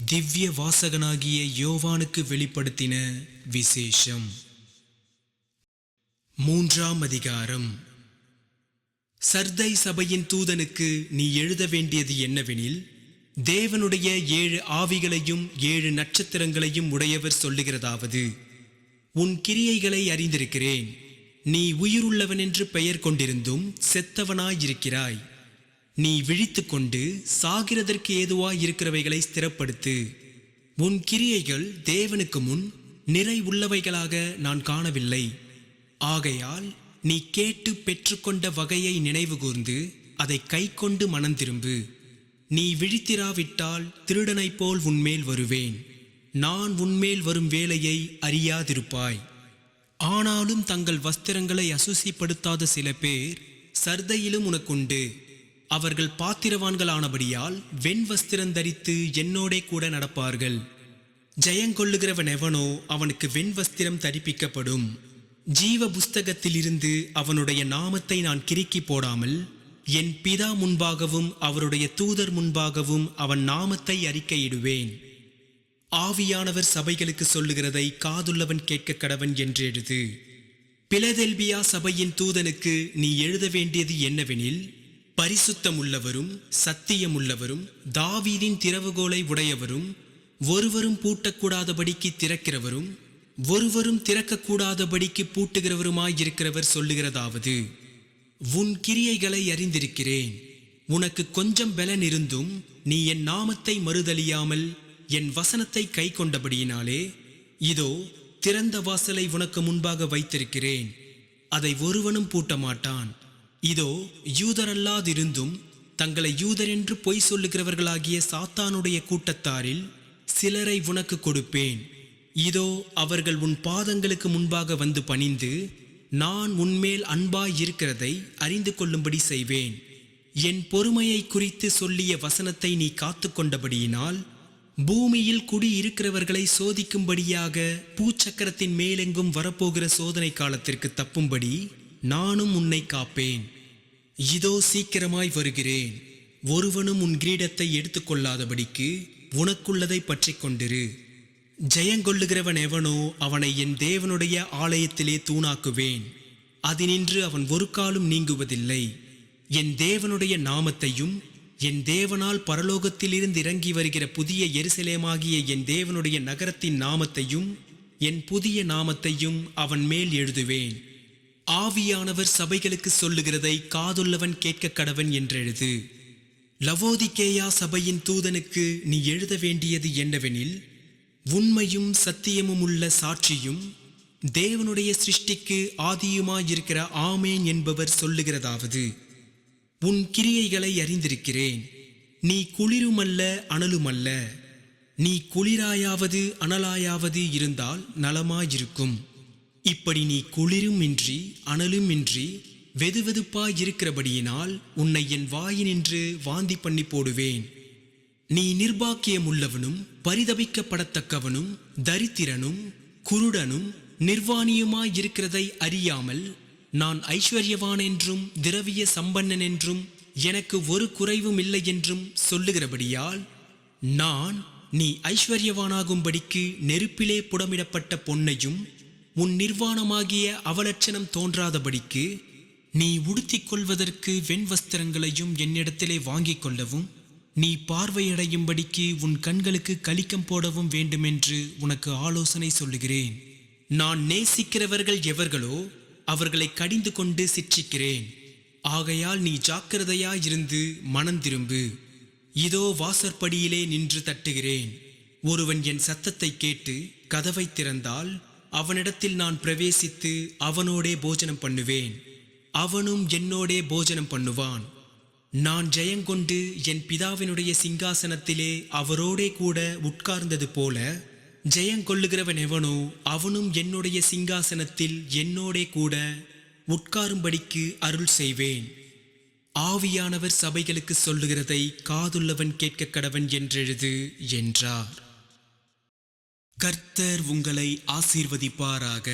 திவ்ய வாசகனாகிய யோவானுக்கு வெளிப்படுத்தின விசேஷம். 3ஆம் அதிகாரம். சர்தை சபையின் தூதனுக்கு நீ எழுத வேண்டியது என்னவெனில், தேவனுடைய 7 ஆவிகளையும் 7 நட்சத்திரங்களையும் உடையவர் சொல்லுகிறதாவது: உன் கிரியைகளை அறிந்திருக்கிறேன். நீ உயிருள்ளவனென்று பெயர் கொண்டிருந்தும் செத்தவனாயிருக்கிறாய். நீ விழித்துக்கொண்டு சாகிறதற்கு ஏதுவாயிருக்கிறவைகளை ஸ்திரப்படுத்து. உன் கிரியைகள் தேவனுக்கு முன் நிறை உள்ளவைகளாக நான் காணவில்லை. ஆகையால் நீ கேட்டு பெற்றுக்கொண்ட வகையை நினைவு கூர்ந்து அதை கைக்கொண்டு மனந்திரும்பு. நீ விழித்திராவிட்டால் திருடனைப் போல் உன்மேல் வருவேன். நான் உன்மேல் வரும் வேலையை அறியாதிருப்பாய். ஆனாலும் தங்கள் வஸ்திரங்களை அசுசிப்படுத்தாத சில பேர் சர்தையிலும் உனக்குண்டு. அவர்கள் பாத்திரவான்களானபடியால் வெண் வஸ்திரம் தரித்து என்னோடே கூட நடப்பார்கள். ஜெயங்கொள்ளுகிறவன் எவனோ அவனுக்கு வெண் வஸ்திரம் தரிப்பிக்கப்படும். ஜீவ புஸ்தகத்திலிருந்து அவனுடைய நாமத்தை நான் கிறுக்கி போடாமல் என் பிதா முன்பாகவும் அவருடைய தூதர் முன்பாகவும் அவன் நாமத்தை அறிக்கையிடுவேன். ஆவியானவர் சபைகளுக்கு சொல்லுகிறதை காதுள்ளவன் கேட்க கடவன் என்று எழுது. பிலதெல்பியா சபையின் தூதனுக்கு நீ எழுத வேண்டியது என்னவெனில், பரிசுத்தம் உள்ளவரும் சத்தியமுள்ளவரும் தாவீதின் திறவுகோலை உடையவரும் ஒருவரும் பூட்டக்கூடாதபடிக்கு திறக்கிறவரும் ஒருவரும் திறக்கக்கூடாதபடிக்கு பூட்டுகிறவருமாயிருக்கிறவர் சொல்லுகிறதாவது: உன் கிரியைகளை அறிந்திருக்கிறேன். உனக்கு கொஞ்சம் பலன் இருந்தும் நீ என் நாமத்தை மறுதலியாமல் என் வசனத்தை கை கொண்டபடியினாலே, இதோ திறந்த வாசலை உனக்கு முன்பாக வைத்திருக்கிறேன். அதை ஒருவனும் பூட்ட மாட்டான். இதோ யூதரல்லாதிருந்தும் தங்களை யூதரென்று பொய் சொல்லுகிறவர்களாகிய சாத்தானுடைய கூட்டத்தாரில் சிலரை உனக்கு கொடுப்பேன். இதோ அவர்கள் உன் பாதங்களுக்கு முன்பாக வந்து பணிந்து நான் உன்மேல் அன்பாயிருக்கிறதை அறிந்து கொள்ளும்படி செய்வேன். என் பொறுமையை குறித்து சொல்லிய வசனத்தை நீ காத்து கொண்டபடியினால் பூமியில் குடியிருக்கிறவர்களை சோதிக்கும்படியாக பூச்சக்கரத்தின் மேலெங்கும் வரப்போகிற சோதனை காலத்திற்கு தப்பும்படி நானும் உன்னை காப்பேன். இதோ சீக்கிரமாய் வருகிறேன். ஒருவனும் உன் கிரீடத்தை எடுத்துக்கொள்ளாதபடிக்கு உனக்குள்ளதை பற்றி கொண்டிரு. ஜெயங்கொள்ளுகிறவன் எவனோ அவனை என் தேவனுடைய ஆலயத்திலே தூணாக்குவேன். அதினின்று அவன் ஒரு காலும் நீங்குவதில்லை. என் தேவனுடைய நாமத்தையும் என் தேவனால் பரலோகத்திலிருந்து இறங்கி வருகிற புதிய எருசலேமாகிய என் தேவனுடைய நகரத்தின் நாமத்தையும் என் புதிய நாமத்தையும் அவன் மேல் எழுதுவேன். ஆவியானவர் சபைகளுக்கு சொல்லுகிறதை காதுள்ளவன் கேட்க கடவன் என்றெழுது. லவோதிக்கேயா சபையின் தூதனுக்கு நீ எழுத வேண்டியது என்னவெனில், உண்மையும் சத்தியமும் உள்ள சாட்சியும் தேவனுடைய சிருஷ்டிக்கு ஆதியுமாயிருக்கிற ஆமேன் என்பவர் சொல்லுகிறதாவது: உன் கிரியைகளை அறிந்திருக்கிறேன். நீ குளிருமல்ல அனலுமல்ல. நீ குளிராயாவது அனலாயாவது இருந்தால் நலமாயிருக்கும். இப்படி நீ குளிருமின்றி அனலுமின்றி வெதுவெதுப்பாயிருக்கிறபடியினால் உன்னை என் வாயினின்று வாந்தி பண்ணி போடுவேன். நீ நிர்பாக்கியமுள்ளவனும் பரிதபிக்கப்படத்தக்கவனும் தரித்திரனும் குருடனும் நிர்வாணியுமாயிருக்கிறதை அறியாமல், நான் ஐஸ்வர்யவான் என்றும் திரவிய சம்பன்னன் என்றும் எனக்கு ஒரு குறைவும் இல்லை என்றும் சொல்லுகிறபடியால், நான் நீ ஐஸ்வர்யவானாகும்படிக்கு நெருப்பிலே புடமிடப்பட்ட பொன்னையும் உன் நிர்வாணமாகிய அவலட்சணம் தோன்றாதபடிக்கு நீ உடுத்திக் கொள்வதற்கு வெண் வஸ்திரங்களையும் என்னிடத்திலே வாங்கிக் கொள்ளவும், நீ பார்வையடையும்படிக்கு உன் கண்களுக்கு கலிக்கம் போடவும் வேண்டுமென்று உனக்கு ஆலோசனை சொல்லுகிறேன். நான் நேசிக்கிறவர்கள் எவர்களோ அவர்களை கடிந்து கொண்டு சிட்சிக்கிறேன். ஆகையால் நீ ஜாக்கிரதையாயிருந்து மனந்திரும்பு. இதோ வாசற்படியிலே நின்று தட்டுகிறேன். ஒருவன் என் சத்தத்தை கேட்டு கதவை திறந்தால் அவனிடத்தில் நான் பிரவேசித்து அவனோடே போஜனம் பண்ணுவேன். அவனும் என்னோடே போஜனம் பண்ணுவான். நான் ஜெயங்கொண்டு என் பிதாவினுடைய சிங்காசனத்திலே அவரோடே கூட உட்கார்ந்தது போல, ஜெயங்கொள்ளுகிறவன் எவனோ அவனும் என்னுடைய சிங்காசனத்தில் என்னோடே கூட உட்காரும்படிக்கு அருள் செய்வேன். ஆவியானவர் சபைகளுக்கு சொல்லுகிறதை காதுள்ளவன் கேட்க கடவன் என்றெழுது என்றார். கர்த்தர் உங்களை ஆசீர்வதிப்பாராக.